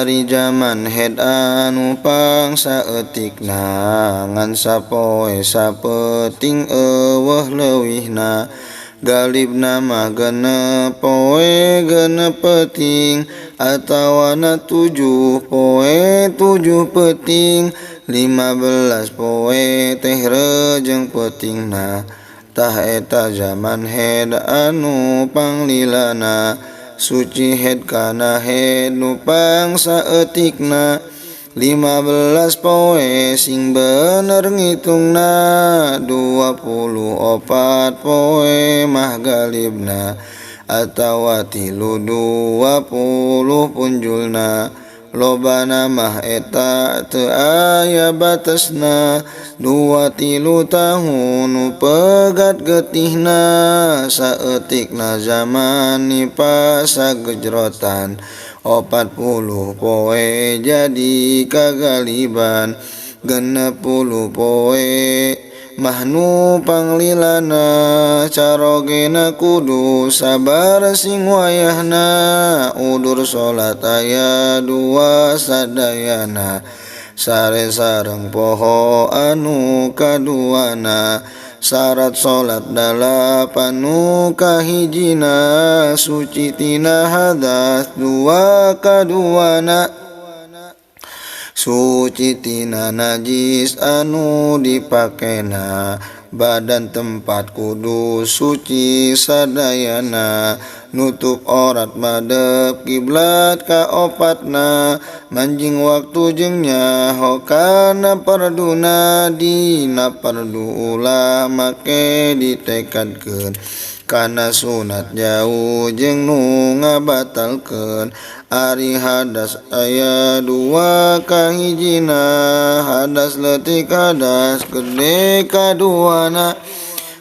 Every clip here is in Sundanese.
ari zaman head anu pangsaeutikna ngan sapoe sapeting eueuh leuwihna galibna mah genep poe genep peuting atawana 7 poe 7 peuting 15 poe teh reujeng peutingna tah eta zaman head anu panglilana suci head kana head nu pangsaeutikna 15 poe sing bener ngitungna 24 poe mah galibna atawa 20 punjulna lobana mah eta teu aya batasna 2-3 tahun nu pegat getihna saeutikna zaman nipasa gejrotan 40 poe jadi kagaliban 60 poe mah nu panglilana carogena kudu sabar sing wayahna udur salat aya 2 sadayana sare sareng poho anu kaduana syarat salat 8 nu kahijina suci tina hadas 2 kaduana suci tina najis anu dipakena badan tempat kudu suci sadayana nutup aurat madep kiblat kaopatna manjing waktu jeung nyaho kana parduna dina pardu ulah make ditekadkeun kana sunat jauh jeung nu ngabatalkeun ari hadas aya 2 kahijina hadas leutik hadas gede kaduana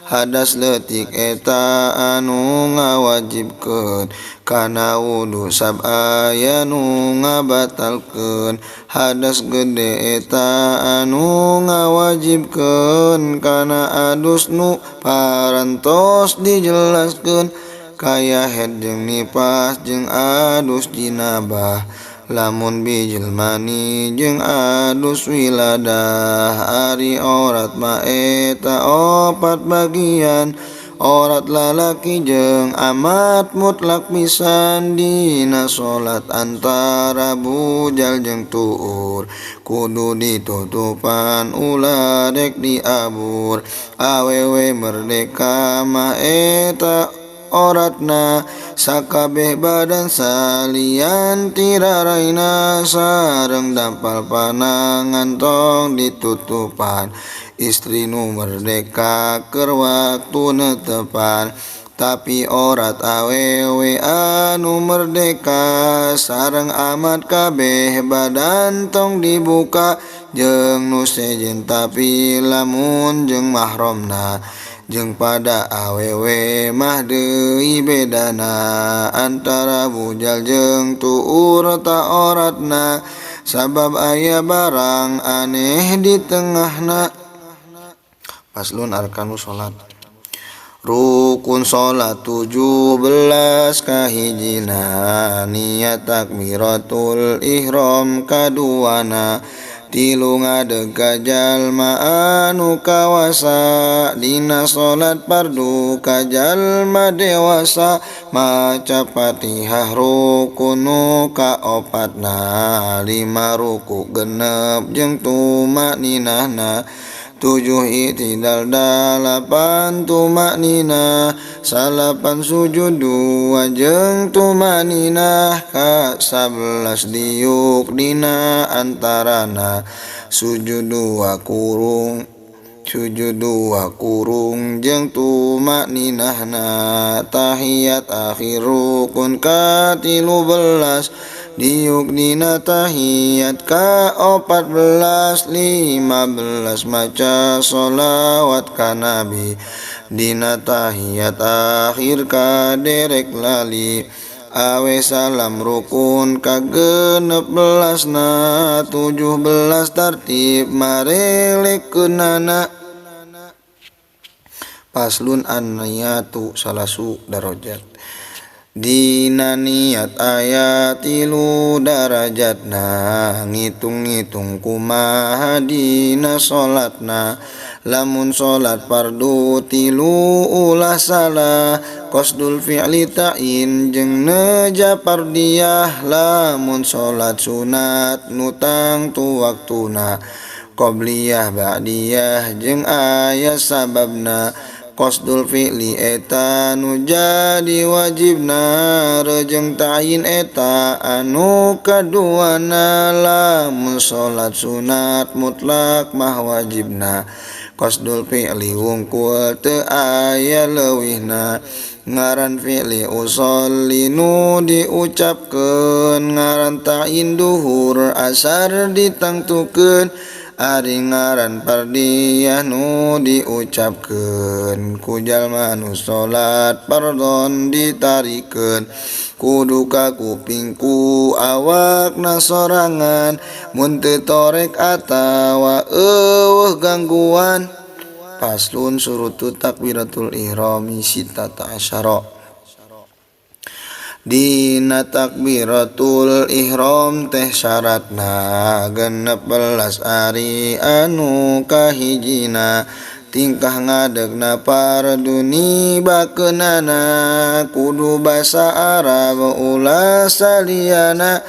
hadas leutik eta anu ngawajibkeun kana wudu sab aya nu ngabatalkeun hadas gede eta anu ngawajibkeun kana adus nu parantos dijelaskeun kaya head jeung nifas jeung adus jinabah lamun bijil mani jeung adus wiladah ari aurat mah eta 4 bagian aurat lalaki jeung amat mutlak pisan dina salat antara bujal jeung tuur kudu ditutupan ulah dek diabur awewe merdeka mah eta auratna sakabeh badan salian tiraraina sareng dampal panangan tong ditutupan istri nu merdeka keur waktu netepan tapi aurat awewe anu merdeka sareng amat kabeh badan tong dibuka jeung nu sejen tapi lamun jeung mahromna jeung pada awewe mah deui bedana antara bujal jeung tuur ta auratna sabab aya barang aneh di tengahna. Paslun arkanus salat rukun salat 17 kahijina niat takbiratul ihram kaduana tilu ngadeg ka jalma anu kawasa dina salat fardu ka jalma dewasa maca Fatihah rukun nu kaopatna 5 ruku genep jeung tumakninahna 7 i'tidal 8 tumakninah 8 sujud 2 jeung tumakninah ka 11 diuk dina antarana sujud 2 kurung jeung tumakninahna tahiyat akhir rukun ka 13 diuk dina tahiyat ka 14 15 maca sholawat ka nabi dina tahiyat akhir ka derek lali awe salam rukun ka 16 na 17 tartib marelekeunana. Paslun an niyatu salasu darajat Dina niat aya 3 darajatna ngitung-ngitung kumaha dina salatna lamun salat fardu 3 ulah salah qasdul fi'li ta'in jeung neja fardiyah lamun salat sunat nutang tu waktuna qobliyah ba'diyah jeung aya sababna qasdul fi'li eta nu jadi wajibna rejeng ta'yin eta anu kaduana lamun salat sunat mutlak mah wajibna qasdul fi'li wungkul teu aya leuwihna ngaran fi'li usolli nu diucapkeun ngaran ta'yin duhur asar ditangtukeun ari ngaran fardiyah nu diucapkeun ku jalma nu salat fardhon ditarikeun kudu ka kuping ku awakna sorangan mun teu torek atawa eueuh gangguan. Faslun surutu takbiratul ihrami sittata asyara. Dina takbiratul ihram teh syaratna 16 ari anu kahijina tingkah ngadegna parduni bakeunana kudu basa Arab ulah saliyana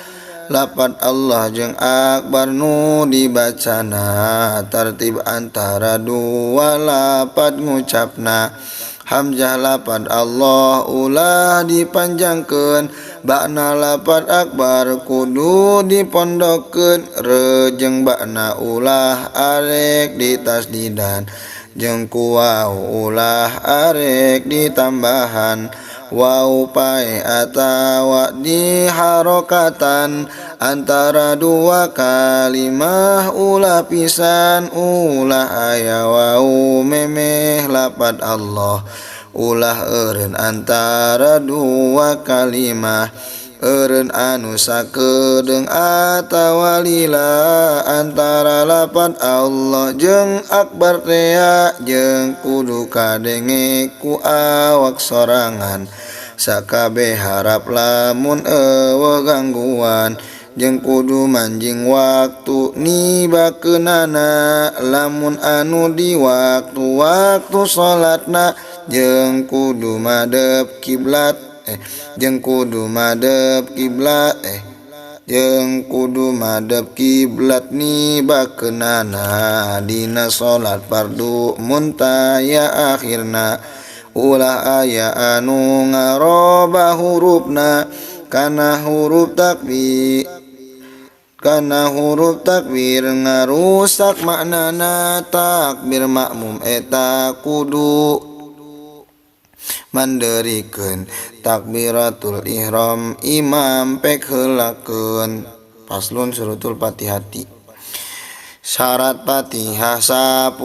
lapat Allah jeung akbar nu dibacana tartib antara dua lapat ngucapna hamzah lapat Allah ulah dipanjangkeun bakna lapat akbar kudu dipondokkeun rejeng bakna ulah arek ditasdidan jeung ku wau ulah arek ditambahan wau pae atawa diharokatan antara dua kalimah ulah pisan ulah aya wau memeh lapat Allah ulah eureun antara dua kalimah eureun anu sakedeung atawa lila antara lapat Allah jeung akbar tea jeung kudu kadenge ku awak sorangan sakabeh harap lamun eueuh gangguan jeung kudu manjing waktu nibakeunana lamun anu di waktu-waktu salatna jeung kudu madep kiblat jeung kudu madep kiblat jeung kudu madep kiblat nibakeunana dina salat fardu muntaya akhirna ulah aya anu ngarobah hurufna kana huruf takbir ngarusak maknana takbir makmum eta kudu manderikeun takbiratul ihram imam pek heulakeun. Faslun surutul Fatihati. Syarat Fatihah 10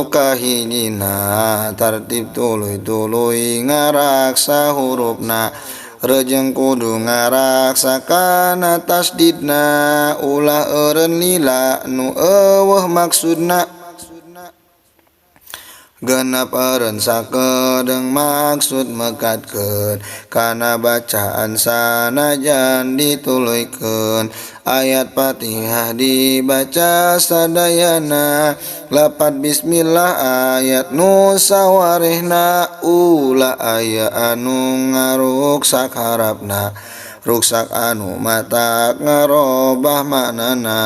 kahijina tartib tuluy-tuluy ngaraksa hurufna rejeng kudu ngaraksa kana tasdidna ulah eureun lila nu eueuh maksudna genep eureun sakedeung maksud mekatkeun kana bacaan sanajan dituluykeun ayat Fatihah dibaca sadayana lapat bismillah ayat nu sawarehna ulah aya anu ngaruksak harapna ruksak anu matak ngarobah maknana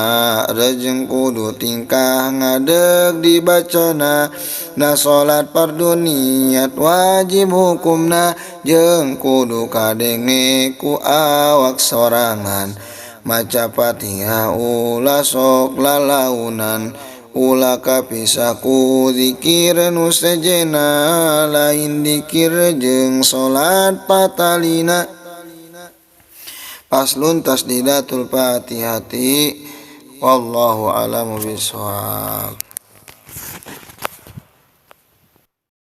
rejeng kudu tingkah ngadeg dibacana na salat fardu niat wajib hukumna jeung kudu kadenge ku awak sorangan maca Fatihah ulah sok lalaunan ulah kapisah ku zikir nu sejena lain dikir jeung salat patalina. Faslun tasdidatul Fatihati wallahu a'lamu bishawab.